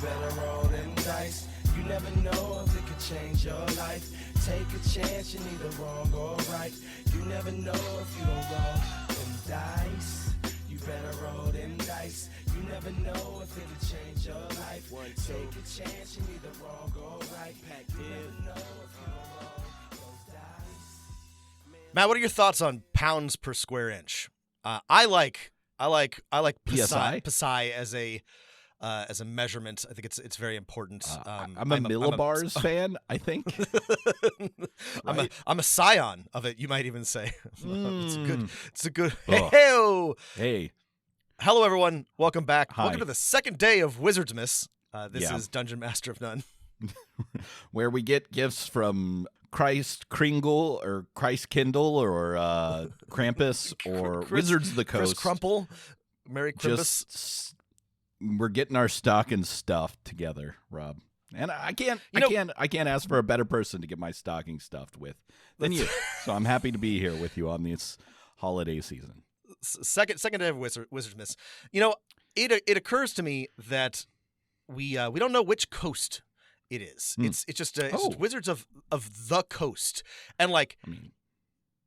better roll them dice. You never know if it could change your life. Take a chance, you're neither wrong or right. You never know if you don't roll them dice. You better roll them dice. You never know if it could change your life. Take a chance, you're neither wrong or right. You never know if you don't roll those dice. Matt, what are your thoughts on pounds per square inch? I like PSI as a measurement. I think it's very important. I'm a millibars fan, I think. Right? I'm a scion of it, you might even say. It's a good. Hey. Hello, everyone. Welcome back. Hi. Welcome to the second day of Wizards Miss. This is Dungeon Master of None, where we get gifts from Christ Kringle or Christ Kindle or Krampus or Wizards of the Coast. Chris Crumple, Merry Krampus. We're getting our stocking stuffed together, Rob. And I can't ask for a better person to get my stocking stuffed with than you. So I'm happy to be here with you on this holiday season. Second day of Wizards Miss. It occurs to me that we don't know which coast it is. It's just Wizards of the Coast, and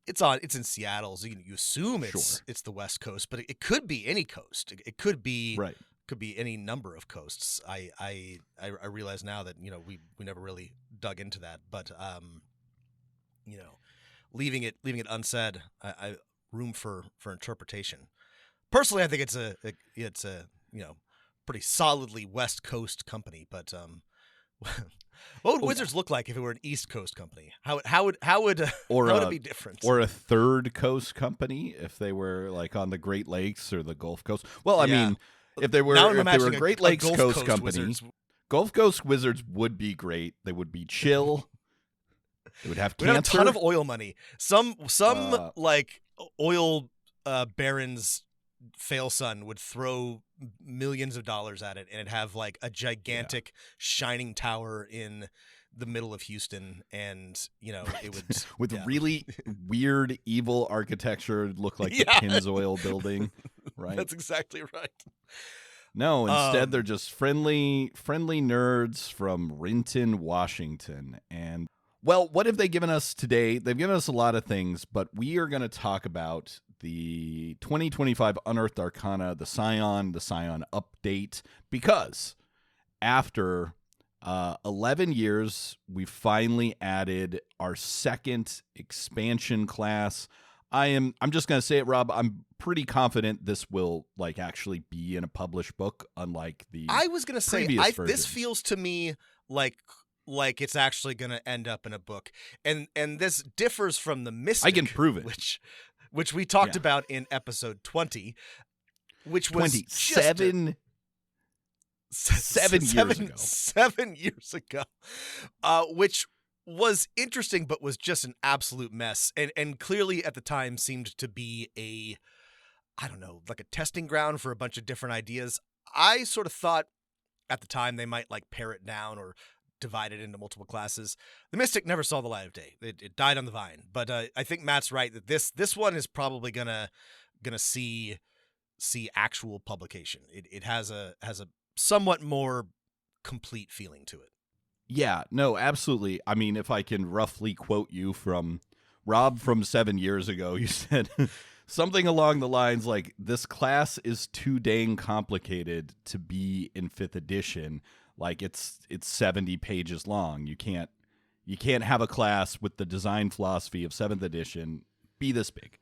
it's in Seattle, so you assume it's the West Coast, but it could be any coast. It could be right. Could be any number of coasts. I realize now that we never really dug into that, but leaving it unsaid, I room for interpretation. Personally, I think it's a pretty solidly West Coast company, but what would Wizards look like if it were an East Coast company? How would it be different? Or a third coast company if they were like on the Great Lakes or the Gulf Coast? Well, I mean, if they were a Great Lakes Coast company, Wizards. Gulf Coast Wizards would be great. They would be chill. They would have cancer. We'd have a ton of oil money. Some oil baron's fail son would throw millions of dollars at it, and it'd have like a gigantic shining tower in the middle of Houston, and it would with really weird evil architecture. It'd look like the Pennzoil building, right? That's exactly right. No, instead they're just friendly nerds from Renton, Washington. And well, what have they given us today? They've given us a lot of things, but we are going to talk about the 2025 Unearthed Arcana, the Psion update, because after 11 years, we finally added our second expansion class. I'm just going to say it, Rob. I'm pretty confident this will actually be in a published book, unlike the I was going to say, this feels to me like it's actually going to end up in a book. And this differs from the Mystic. I can prove it. Which we talked about in episode 20, which was 7 years ago. 7 years ago, which was interesting, but was just an absolute mess. And clearly at the time seemed to be a testing ground for a bunch of different ideas. I sort of thought at the time they might pare it down or divide it into multiple classes. The Mystic never saw the light of day. It died on the vine. But I think Matt's right that this one is probably gonna see actual publication. It has a somewhat more complete feeling to it. Yeah, no, absolutely. I mean, if I can roughly quote you from Rob from 7 years ago, you said something along the lines like, this class is too dang complicated to be in 5th edition. It's 70 pages long. You can't have a class with the design philosophy of 7th edition be this big.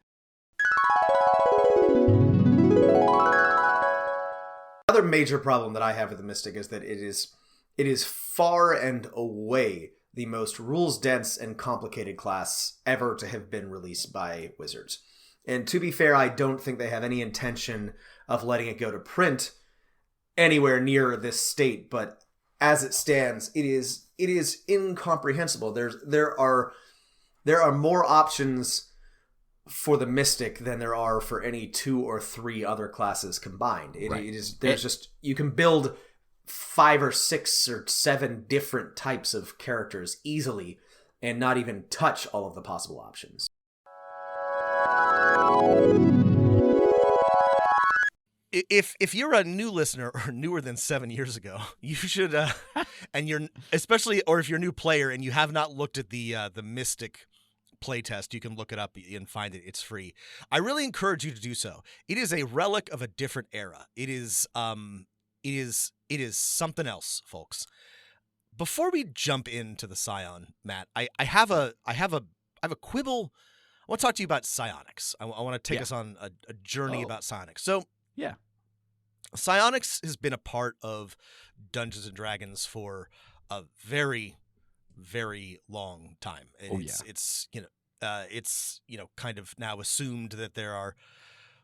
Another major problem that I have with the Mystic is that it is far and away the most rules dense and complicated class ever to have been released by Wizards. And to be fair, I don't think they have any intention of letting it go to print anywhere near this state, but as it stands, it is incomprehensible. There are more options for the Mystic than there are for any 2 or 3 other classes combined. You can build 5 or 6 or 7 different types of characters easily and not even touch all of the possible options. if you're a new listener or newer than 7 years ago, you should and you're especially, or if you're a new player and you have not looked at the Mystic playtest, you can look it up and find it. It's free. I really encourage you to do so. It is a relic of a different era. It is something else, folks. Before we jump into the Psion, Matt, I have a quibble. I want to talk to you about psionics. I want to take us on a journey about psionics. So, yeah, psionics has been a part of Dungeons and Dragons for a very, very long time. It's kind of now assumed that there are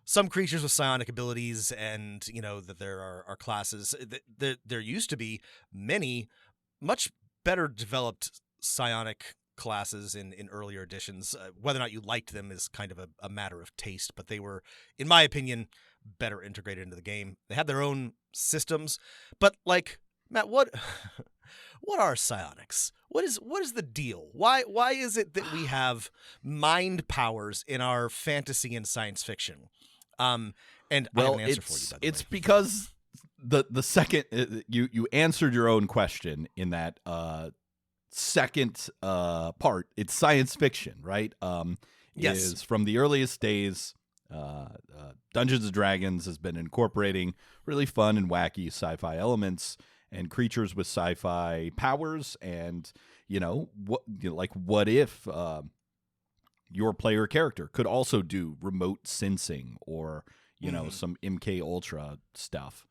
some creatures with psionic abilities, and that there are classes. There used to be many much better developed psionic classes in earlier editions. Whether or not you liked them is kind of a matter of taste, but they were, in my opinion, better integrated into the game. They had their own systems, but like, Matt, what are psionics? What is the deal? Why is it that we have mind powers in our fantasy and science fiction? And I have an answer for you, by the it's way. because the second you answered your own question in that second part. It's science fiction, right? Yes. Is from the earliest days. Dungeons & Dragons has been incorporating really fun and wacky sci-fi elements and creatures with sci-fi powers, and what if your player character could also do remote sensing or some MK Ultra stuff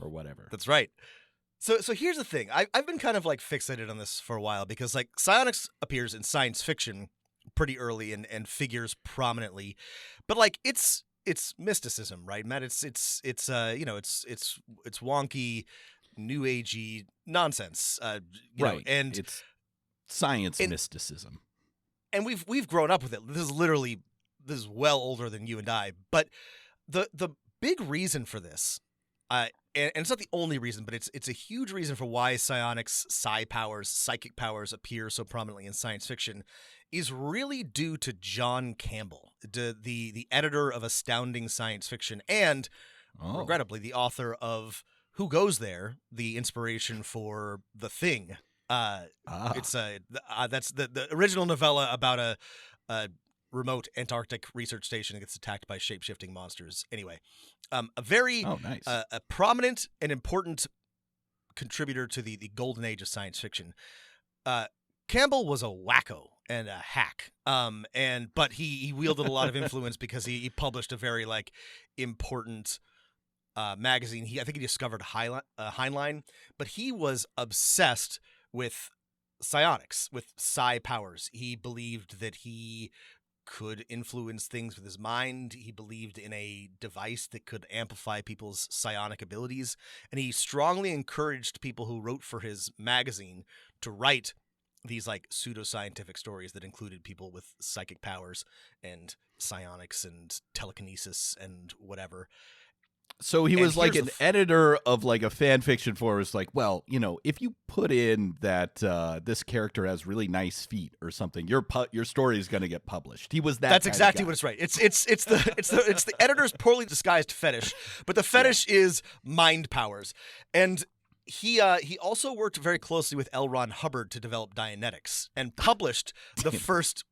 or whatever. That's right. So here's the thing. I've been kind of like fixated on this for a while because like psionics appears in science fiction pretty early and figures prominently, but like it's mysticism, right, Matt? It's wonky, new agey nonsense, right? And it's science mysticism, and we've grown up with it. This is well older than you and I, but the big reason for this, and it's not the only reason, but it's a huge reason for why psionics, psi powers, psychic powers appear so prominently in science fiction, is really due to John Campbell, the editor of Astounding Science Fiction, and regrettably the author of Who Goes There, the inspiration for The Thing. It's that's the original novella about a remote Antarctic research station that gets attacked by shape-shifting monsters. Anyway, a very nice. A prominent and important contributor to the golden age of science fiction. Campbell was a wacko and a hack, but he wielded a lot of influence because he published a very like important magazine. I think he discovered Heinlein, but he was obsessed with psionics, with psi powers. He believed that he could influence things with his mind. He believed in a device that could amplify people's psionic abilities, and he strongly encouraged people who wrote for his magazine to write these like pseudoscientific stories that included people with psychic powers and psionics and telekinesis and whatever. So he was like an editor of like a fan fiction for us, like, well, if you put in that this character has really nice feet or something, your story is going to get published. He was that. That's exactly what it's right. It's the editor's poorly disguised fetish, but the fetish is mind powers. And he also worked very closely with L. Ron Hubbard to develop Dianetics and published the first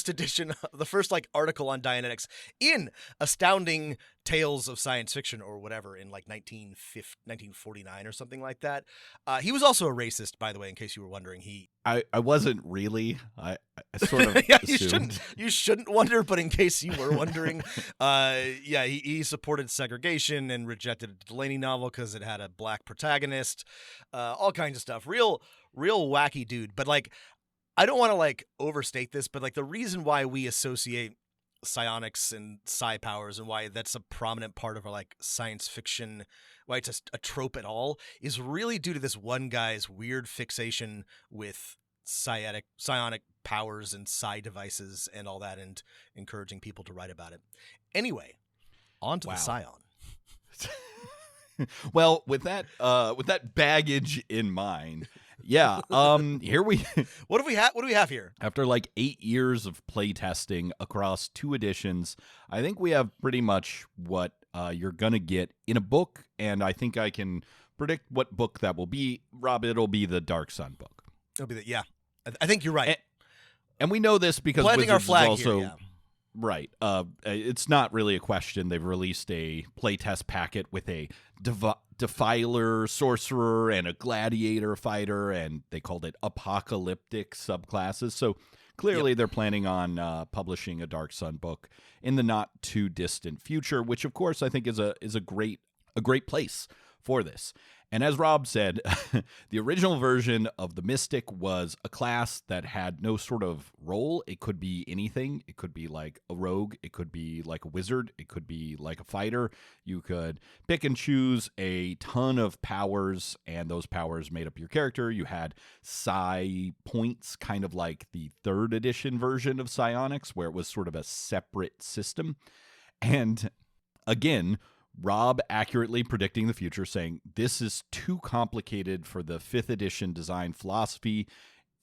edition, the first like article on Dianetics in Astounding Tales of Science Fiction or whatever in like 1949 or something like that. He was also a racist, by the way, in case you were wondering. I wasn't really. I sort of yeah, assumed. You shouldn't wonder, but in case you were wondering, he supported segregation and rejected a Delaney novel because it had a black protagonist, all kinds of stuff. Real wacky dude. But like, I don't want to like overstate this, but like the reason why we associate psionics and psi powers and why that's a prominent part of our like science fiction, why it's a trope at all, is really due to this one guy's weird fixation with psionic powers and psi devices and all that, and encouraging people to write about it. Anyway, on to the Psion. Well, with that baggage in mind, yeah. Here we. What do we have here? After like 8 years of play testing across 2 editions, I think we have pretty much what you're going to get in a book, and I think I can predict what book that will be. Rob, it'll be the Dark Sun book. It'll be yeah. I think you're right. And we know this because planting Wizards our flag is also here, yeah. right. It's not really a question. They've released a playtest packet with a defiler, sorcerer, and a gladiator fighter, and they called it apocalyptic subclasses. So clearly they're planning on publishing a Dark Sun book in the not too distant future, which of course I think is a great place for this. And as Rob said, the original version of the Mystic was a class that had no sort of role. It could be anything. It could be like a rogue. It could be like a wizard. It could be like a fighter. You could pick and choose a ton of powers, and those powers made up your character. You had psi points, kind of like the 3rd edition version of psionics, where it was sort of a separate system. And again, Rob accurately predicting the future, saying this is too complicated for the 5th edition design philosophy.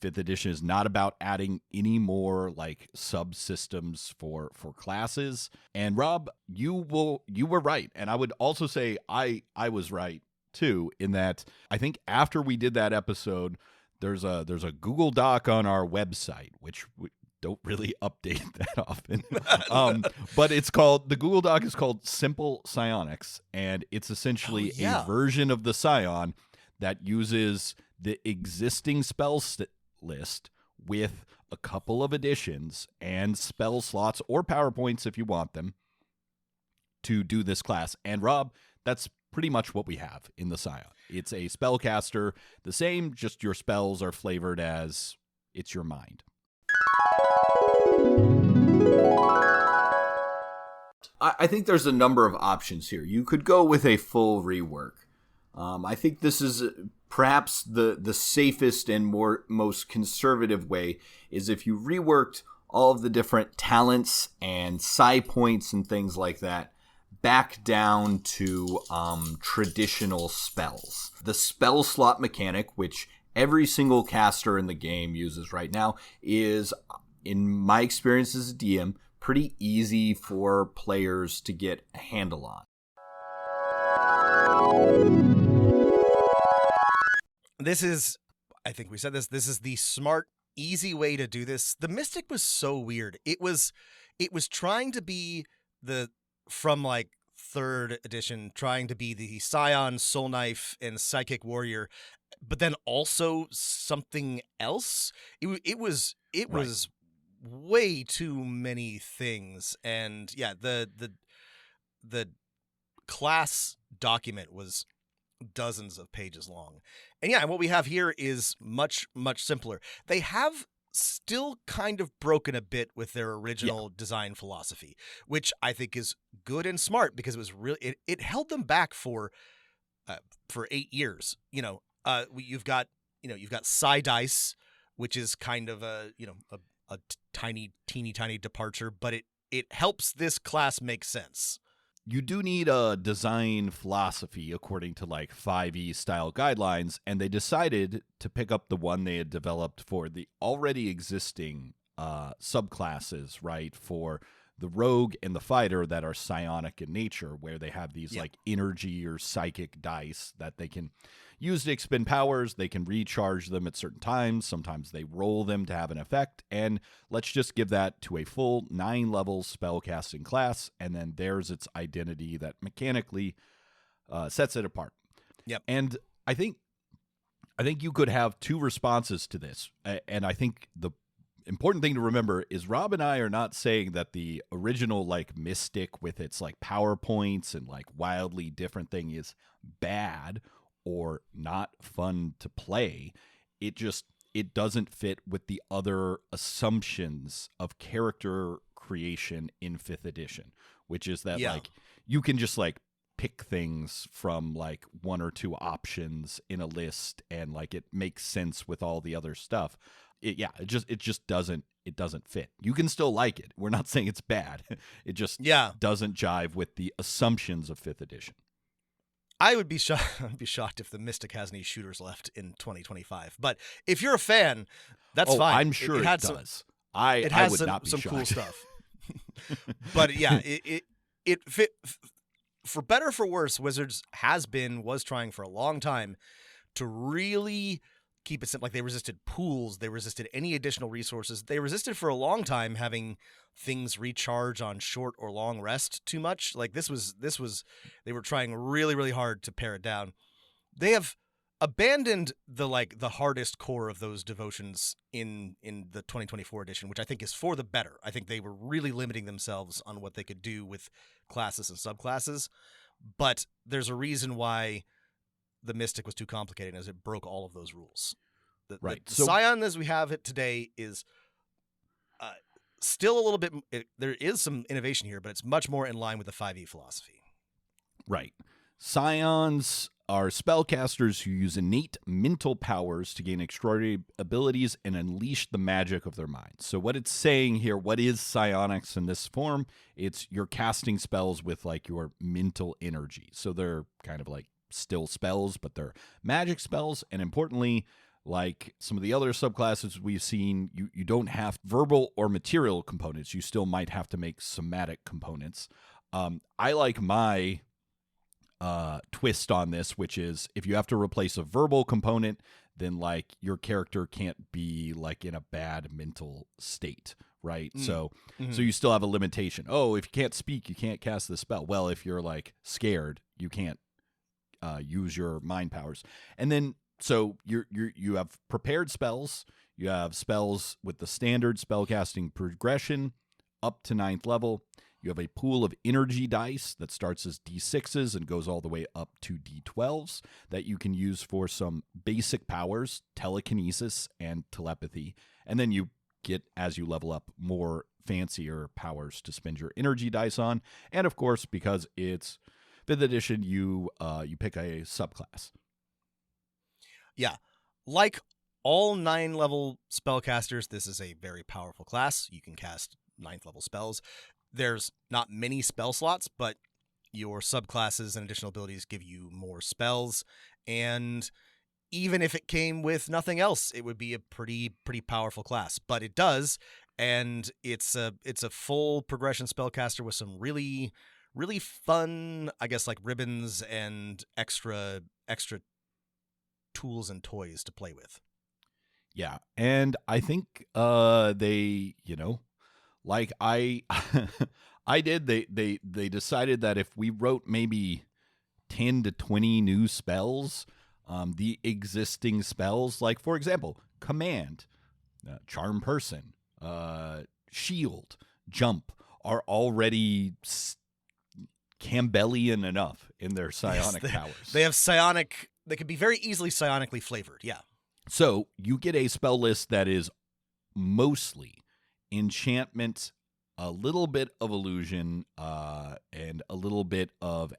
5th edition is not about adding any more like subsystems for classes. And Rob, you were right. And I would also say I was right too, in that I think after we did that episode, there's a Google Doc on our website, which don't really update that often. But the Google Doc is called Simple Psionics, and it's essentially a version of the Psion that uses the existing spell list with a couple of additions and spell slots or PowerPoints if you want them to do this class. And Rob, that's pretty much what we have in the Psion. It's a spellcaster, the same, just your spells are flavored as it's your mind. I think there's a number of options here. You could go with a full rework. I think this is perhaps the safest and most conservative way is if you reworked all of the different talents and psi points and things like that back down to traditional spells. The spell slot mechanic, which every single caster in the game uses right now, is, in my experience as a DM, pretty easy for players to get a handle on. This is, I think we said this is the smart, easy way to do this. The Mystic was so weird. It was trying to be from like 3rd edition, trying to be the Scion, Soul Knife, and Psychic Warrior, but then also something else. It was way too many things, and the class document was dozens of pages long. And what we have here is much simpler. They have still kind of broken a bit with their original design philosophy, which I think is good and smart, because it was really it held them back for 8 years. You've got psi dice, which is kind of a teeny tiny departure, but it helps this class make sense. You do need a design philosophy according to like 5e style guidelines, and they decided to pick up the one they had developed for the already existing subclasses, right? For the rogue and the fighter that are psionic in nature, where they have these like energy or psychic dice that they can use to expend powers. They can recharge them at certain times. Sometimes they roll them to have an effect. And let's just give that to a full 9-level spellcasting class, and then there's its identity that mechanically sets it apart. Yep. And I think you could have 2 responses to this. And I think the important thing to remember is Rob and I are not saying that the original like Mystic with its like PowerPoints and like wildly different thing is bad or not fun to play. It doesn't fit with the other assumptions of character creation in 5th edition, which is that like you can just like pick things from like 1 or 2 options in a list, and like it makes sense with all the other stuff. It just doesn't fit. You can still like it. We're not saying it's bad. It just doesn't jive with the assumptions of 5th edition. I would be shocked if the Mystic has any shooters left in 2025. But if you're a fan, that's fine. I'm sure it does. I would not be some shocked. Cool stuff. But it fit. for better or for worse, Wizards was trying for a long time to really keep it simple. Like, they resisted pools, they resisted any additional resources. They resisted for a long time having things recharge on short or long rest too much. Like, this was they were trying really, really hard to pare it down. They have abandoned the hardest core of those devotions in the 2024 edition, which I think is for the better. I think they were really limiting themselves on what they could do with classes and subclasses, but there's a reason why the Mystic was too complicated, as it broke all of those rules. The Psion as we have it today is still a little bit, there is some innovation here, but it's much more in line with the 5e philosophy. Right. Psions are spellcasters who use innate mental powers to gain extraordinary abilities and unleash the magic of their minds. So what it's saying here, what is psionics in this form? It's you're casting spells with like your mental energy. So they're kind of like still spells, but they're magic spells. And importantly, like some of the other subclasses we've seen, you don't have verbal or material components. You still might have to make somatic components. I like my twist on this, which is if you have to replace a verbal component, then like your character can't be like in a bad mental state, right? So you still have a limitation. Oh, if you can't speak, you can't cast the spell. Well, if you're like scared, you can't use your mind powers. And then so you have prepared spells. You have spells with the standard spellcasting progression up to 9th level. You have a pool of energy dice that starts as D6s and goes all the way up to D12s that you can use for some basic powers, telekinesis and telepathy. And then you get, as you level up, more fancier powers to spend your energy dice on. And of course, because it's 5th edition, you pick a subclass. Yeah. Like all 9-level spellcasters, this is a very powerful class. You can cast 9th level spells. There's not many spell slots, but your subclasses and additional abilities give you more spells. And even if it came with nothing else, it would be a pretty powerful class. But it does, and it's a full progression spellcaster with some really, really fun, I guess, like ribbons and extra tools and toys to play with. Yeah, and I think they, like I did, they decided that if we wrote maybe 10 to 20 new spells, the existing spells, like for example, command, charm person, shield, jump, are already Campbellian enough in their psionic powers. They have psionic. They can be very easily psionically flavored. Yeah. So you get a spell list that is mostly enchantment, a little bit of illusion, and a little bit of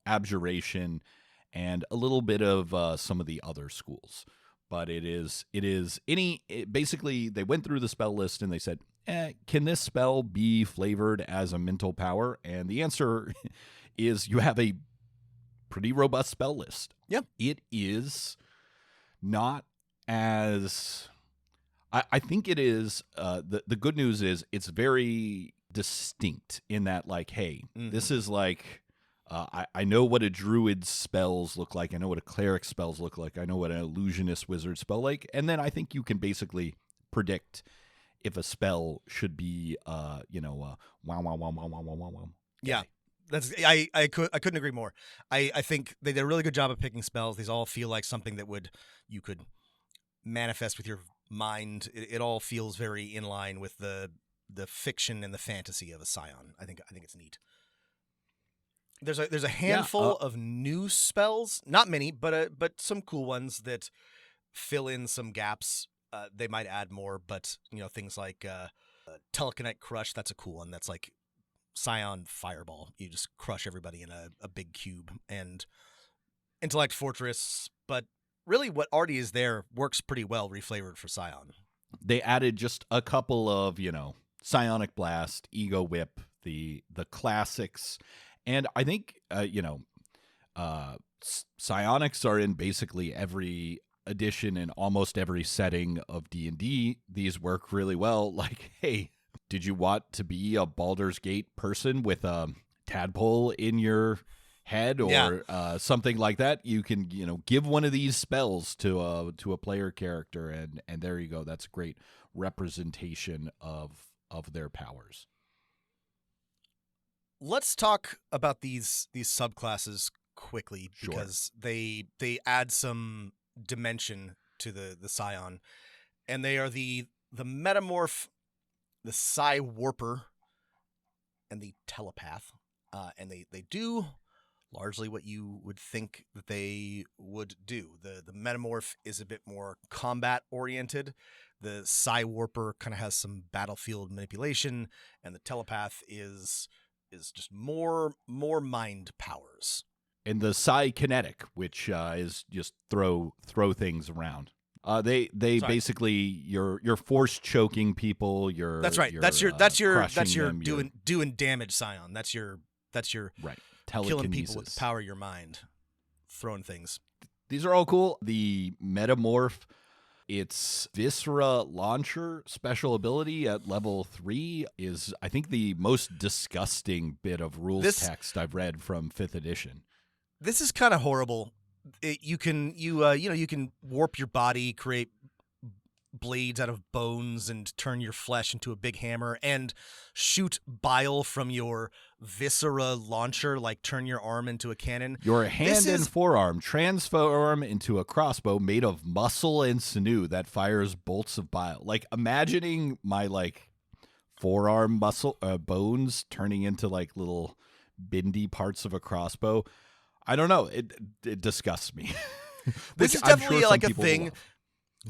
abjuration, and a little bit of some of the other schools. But basically they went through the spell list and they said, can this spell be flavored as a mental power? And the answer is you have a pretty robust spell list. Yep. It is not as... I think it is, the good news is it's very distinct in that, like, hey, this is like, I know what a druid's spells look like. I know what a cleric's spells look like. I know what an illusionist wizard spell like. And then I think you can basically predict if a spell should be, wow, wow, wow, wow, wow, wow, wow, wow. Yeah. I couldn't agree more. I think they did a really good job of picking spells. These all feel like something that you could manifest with your mind. It all feels very in line with the fiction and the fantasy of a scion. I think it's neat. There's a handful of new spells, not many, but some cool ones that fill in some gaps. They might add more, but things like telekinetic crush. That's a cool one. That's like Scion Fireball. You just crush everybody in a big cube. And Intellect Fortress, but really what already is there works pretty well reflavored for Scion. They added just a couple of, Psionic Blast, Ego Whip, the classics. And I think, psionics are in basically every edition and almost every setting of D&D. These work really well. Like, hey, did you want to be a Baldur's Gate person with a tadpole in your head or something like that, you can give one of these spells to a player character, and there you go. That's a great representation of their powers. Let's talk about these subclasses quickly because they add some dimension to the Psion, and they are the metamorph, the psi warper, and the telepath, and they do largely what you would think that they would do. The metamorph is a bit more combat oriented. The psi warper kind of has some battlefield manipulation, and the telepath is just more mind powers. And the psi kinetic, which is just throw things around. They basically you're force choking people. That's right. That's your doing damage Psion. That's your right. Killing people with the power of your mind, throwing things. These are all cool. The metamorph, its Viscera launcher special ability at level 3 is, I think, the most disgusting bit of rules text I've read from 5th edition. This is kind of horrible. You can warp your body, create blades out of bones, and turn your flesh into a big hammer, and shoot bile from your Viscera launcher, like turn your arm into a cannon. Your hand and forearm transform into a crossbow made of muscle and sinew that fires bolts of bile. Like, imagining my forearm muscle bones turning into little bendy parts of a crossbow. I don't know. It disgusts me. This is definitely a thing.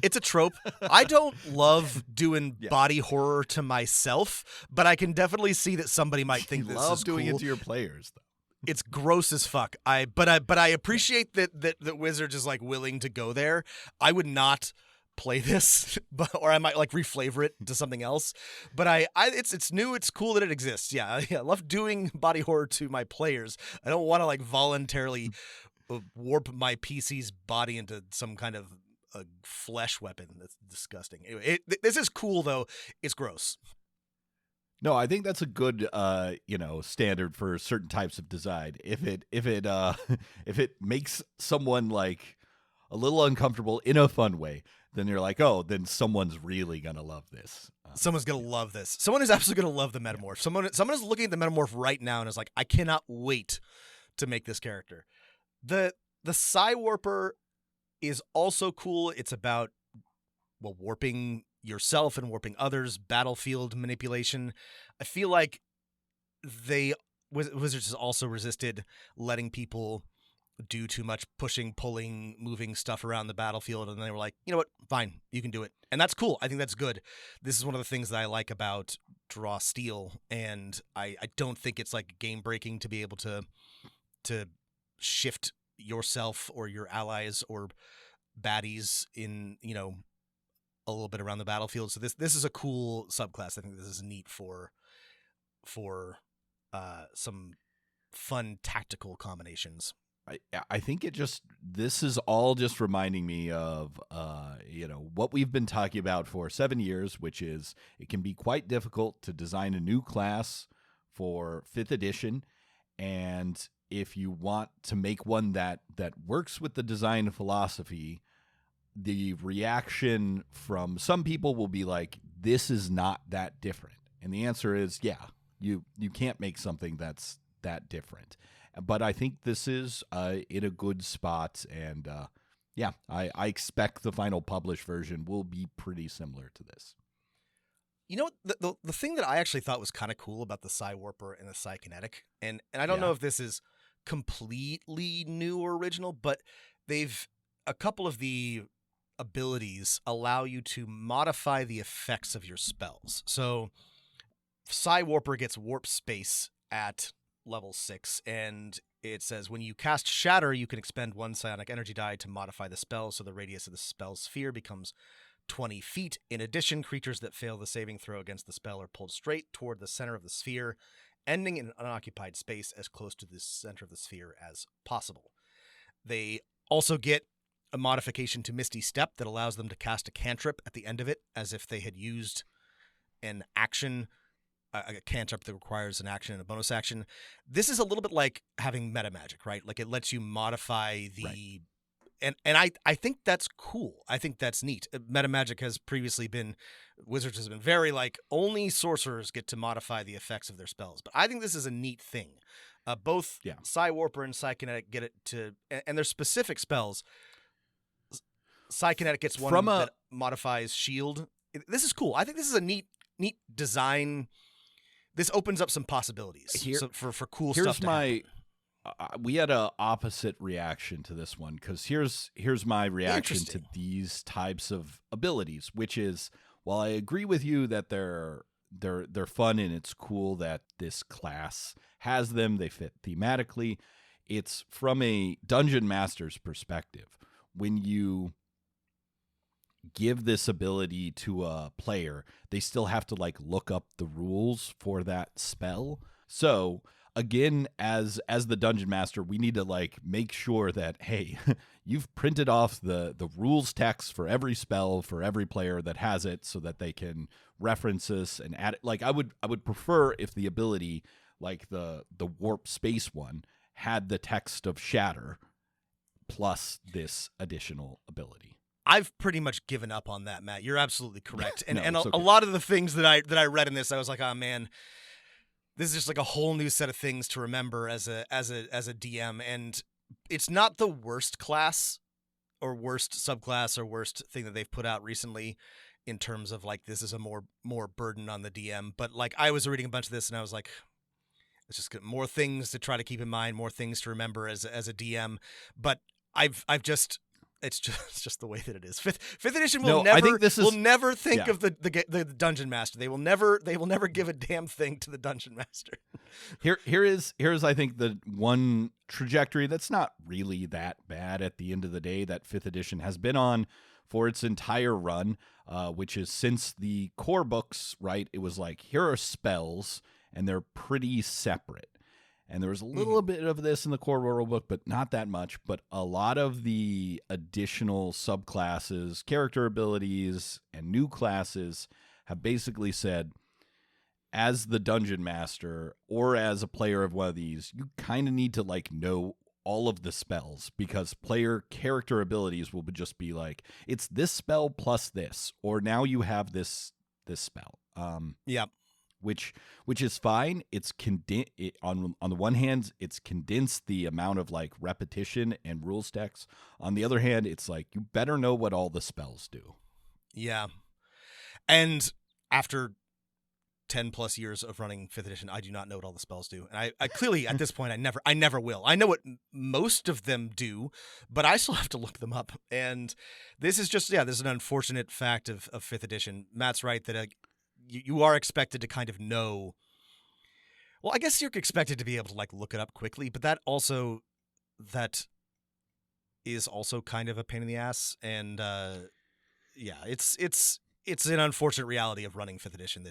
It's a trope. I don't love doing body horror to myself, but I can definitely see that somebody might think this is doing cool. it to your players, though. It's gross as fuck. But I appreciate that Wizards is willing to go there. I would not play this, or I might reflavor it to something else. But it's new. It's cool that it exists. Yeah, I love doing body horror to my players. I don't want to voluntarily warp my PC's body into some kind of a flesh weapon. That's disgusting. Anyway, this is cool though. It's gross. No, I think that's a good standard for certain types of design. If it makes someone a little uncomfortable in a fun way, then you're then someone's really gonna love this. Someone's gonna love this. Someone is absolutely gonna love the metamorph. Someone is looking at the metamorph right now and is I cannot wait to make this character. The psi warper is also cool. It's about warping yourself and warping others, battlefield manipulation. I feel like Wizards has also resisted letting people do too much pushing, pulling, moving stuff around the battlefield, and they were like, you know what, fine, you can do it. And that's cool. I think that's good. This is one of the things that I like about Draw Steel, and I don't think it's game breaking to be able to shift yourself or your allies or baddies in a little bit around the battlefield. So this is a cool subclass. I think this is neat for some fun tactical combinations. I think this is all just reminding me of what we've been talking about for 7 years, which is it can be quite difficult to design a new class for 5th edition, and if you want to make one that works with the design philosophy, the reaction from some people will be this is not that different. And the answer is, you can't make something that's that different. But I think this is in a good spot, and I expect the final published version will be pretty similar to this. You know what? The thing that I actually thought was kind of cool about the psi warper and the psi kinetic, and I don't know if this is completely new or original, but a couple of the abilities allow you to modify the effects of your spells. So psi warper gets warp space at level 6, and it says when you cast Shatter, you can expend 1 psionic energy die to modify the spell, so the radius of the spell's sphere becomes 20 feet. In addition, creatures that fail the saving throw against the spell are pulled straight toward the center of the sphere, ending in an unoccupied space as close to the center of the sphere as possible. They also get a modification to Misty Step that allows them to cast a cantrip at the end of it, as if they had used an action a cantrip that requires an action and a bonus action. This is a little bit like having meta magic, right? Like it lets you modify the Right. and I think that's cool. I think that's neat. Meta magic has previously been Wizards has been very like only sorcerers get to modify the effects of their spells. But I think this is a neat thing. Both Yeah. Psywarper and Psykinetic get it to and their specific spells. Psykinetic gets one that modifies shield. This is cool. I think this is a neat design. This opens up some possibilities for cool stuff to happen. We had a opposite reaction to this one because here's my reaction to these types of abilities, which is while I agree with you that they're fun and it's cool that this class has them, they fit thematically. It's from a dungeon master's perspective. When you give this ability to a player, they still have to like look up the rules for that spell. So again, as the dungeon master, we need to like make sure that, hey, you've printed off the rules text for every spell for every player that has it so that they can reference this and add it. Like I would prefer if the ability, like the warp space one, had the text of shatter plus this additional ability. I've pretty much given up on that, Matt. You're absolutely correct. And No, a lot of the things that I read in this, I was like, oh man, this is just like a whole new set of things to remember as a DM. And it's not the worst class or worst subclass or worst thing that they've put out recently in terms of like this is a more burden on the DM. But like I was reading a bunch of this and I was like, it's just got more things to try to keep in mind, more things to remember as a DM. But I've just it's just the way that it is. Fifth edition will never think of the dungeon master. They will never give a damn thing to the dungeon master. Here's I think the one trajectory that's not really that bad at the end of the day that 5th edition has been on for its entire run, which is since the core books, right? It was like, here are spells and they're pretty separate. And there was a little bit of this in the core rule book, but not that much. But a lot of the additional subclasses, character abilities, and new classes have basically said, as the dungeon master or as a player of one of these, you kind of need to like know all of the spells because player character abilities will just be like, it's this spell plus this, or now you have this spell. Yeah. Which is fine. It's on the one hand, it's condensed the amount of like repetition and rule stacks. On the other hand, it's like you better know what all the spells do. Yeah, and after 10 plus years of running 5th edition, I do not know what all the spells do, and I clearly at this point I never will. I know what most of them do, but I still have to look them up. And this is just this is an unfortunate fact of 5th edition. Matt's right that you are expected to kind of know. Well, I guess you're expected to be able to like look it up quickly, but that is also kind of a pain in the ass. And it's an unfortunate reality of running 5th edition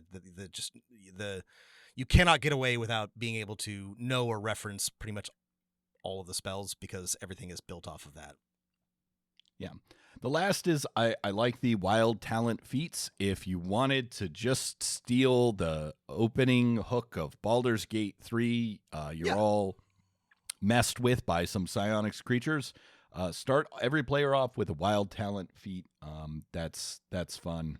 that you cannot get away without being able to know or reference pretty much all of the spells because everything is built off of that. Yeah. The last is I like the wild talent feats. If you wanted to just steal the opening hook of Baldur's Gate 3, you're all messed with by some psionics creatures. Start every player off with a wild talent feat. That's fun.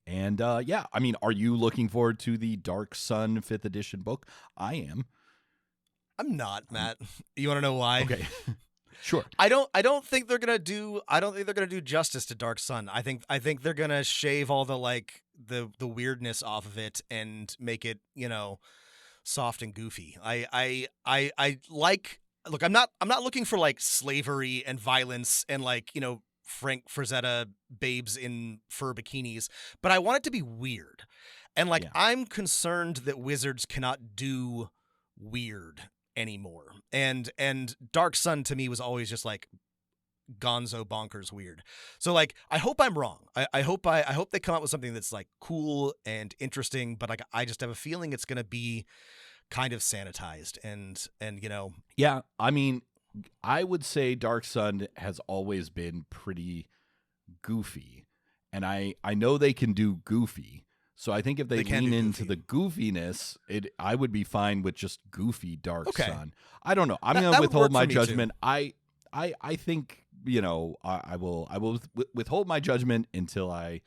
And I mean, are you looking forward to the Dark Sun 5th edition book? I am. I'm not, Matt. You want to know why? Okay. Sure. I don't think they're gonna do justice to Dark Sun. I think they're gonna shave all the like the weirdness off of it and make it, soft and goofy. I like look, I'm not looking for like slavery and violence and like, Frank Frazetta babes in fur bikinis, but I want it to be weird. And like I'm concerned that Wizards cannot do weird anymore. And Dark Sun to me was always just like gonzo bonkers weird. So like I hope I'm wrong. I hope they come out with something that's like cool and interesting, but like I just have a feeling it's gonna be kind of sanitized and Yeah, I mean, I would say Dark Sun has always been pretty goofy. And I know they can do goofy. So I think if they can lean do into goofy. the goofiness, I would be fine with just goofy Dark Okay. Sun. I don't know. I'm That going to would withhold work my for me, too. judgment. I think, I will withhold my judgment until I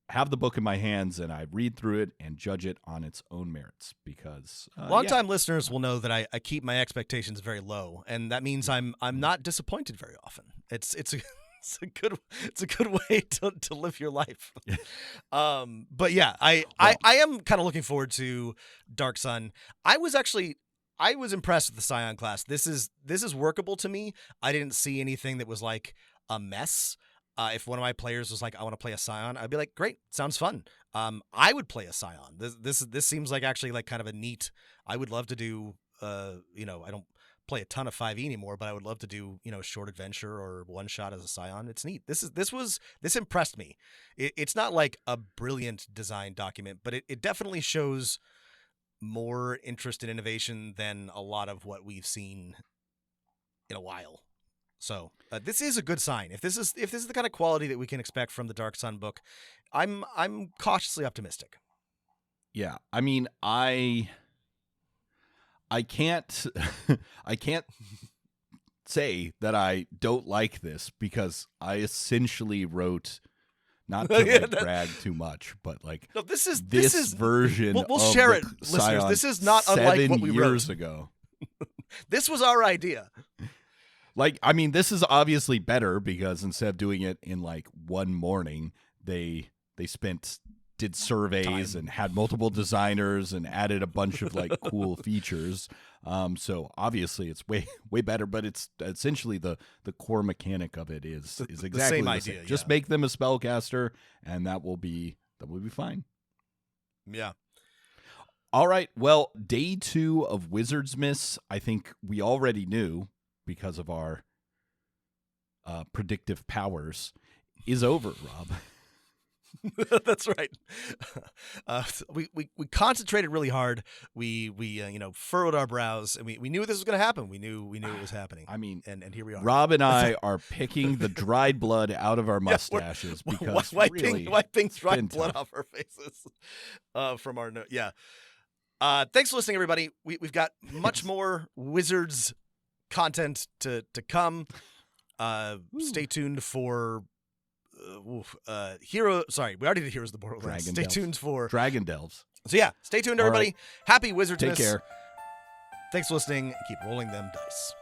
have the book in my hands and I read through it and judge it on its own merits, because Longtime listeners will know that I keep my expectations very low, and that means I'm not disappointed very often. It's a good way to live your life. But yeah, I am kind of looking forward to Dark Sun. I was impressed with the Psion class. This is workable to me. I didn't see anything that was like a mess. If one of my players was like, I want to play a Psion, I'd be like, great, sounds fun. I would play a Psion. This seems like actually like kind of a neat. I would love to do. I don't play a ton of 5e anymore, but I would love to do short adventure or one shot as a Psion. It's neat. This impressed me. It's not like a brilliant design document, but it definitely shows more interest in innovation than a lot of what we've seen in a while. So this is a good sign. If this is the kind of quality that we can expect from the Dark Sun book, I'm cautiously optimistic. Yeah, I mean, I can't say that I don't like this, because I essentially wrote, not to brag too much, but like, no, this is version. We'll of share the it, listeners. Psion This is not unlike what we 7 years wrote ago. This was our idea. Like, I mean, this is obviously better, because instead of doing it in like one morning, they did surveys and had multiple designers and added a bunch of like cool features. So obviously it's way better, but it's essentially the core mechanic of it is exactly the same idea. Just yeah. make them a spellcaster, and that will be fine. Yeah. All right. Well, day 2 of Wizard's Miss, I think we already knew, because of our predictive powers, is over, Rob. That's right. We concentrated really hard. We furrowed our brows, and we knew this was going to happen. We knew it was happening. I mean, and here we are. Rob and I are picking the dried blood out of our mustaches, because wiping dried blood tough. off our faces from our note. Yeah. Thanks for listening, everybody. We've got much more Wizards content to come. Stay tuned for Hero. Sorry, we already did Heroes of the Borderlands. Stay tuned for Dragon Delves. So yeah, stay tuned, everybody. Right. Happy Wizards Take Miss. care. Thanks for listening. Keep rolling them dice.